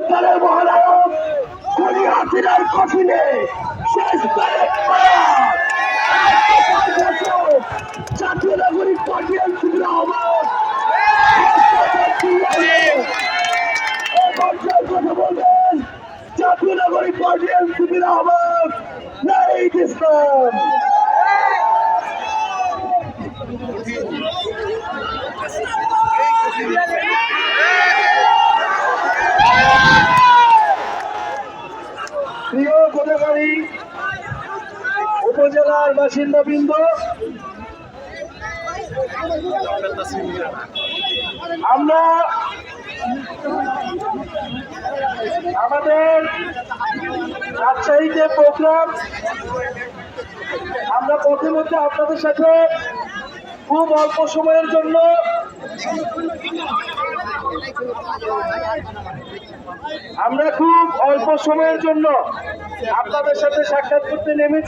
সত্যিকারের মহানায়ক খুনি হাসিনার কঠিনে শেষ জাতীয় নাগরিক পার্টি এনসিপির আহ্বায়ক কথা বলবেন জাতীয় নাগরিক পার্টি এনসিপির আহ্বায়ক নাহিদ ইসলাম। প্রিয় কোটাগাড়ি উপজেলার বাসিন্দাবৃন্দ, আমরা আমাদের রাজশাহীতে প্রোগ্রাম আমরা প্রতিমধ্যে আপনাদের সাথে খুব অল্প সময়ের জন্য আপনাদের সাথে সাক্ষাৎ করতে নেমেছি।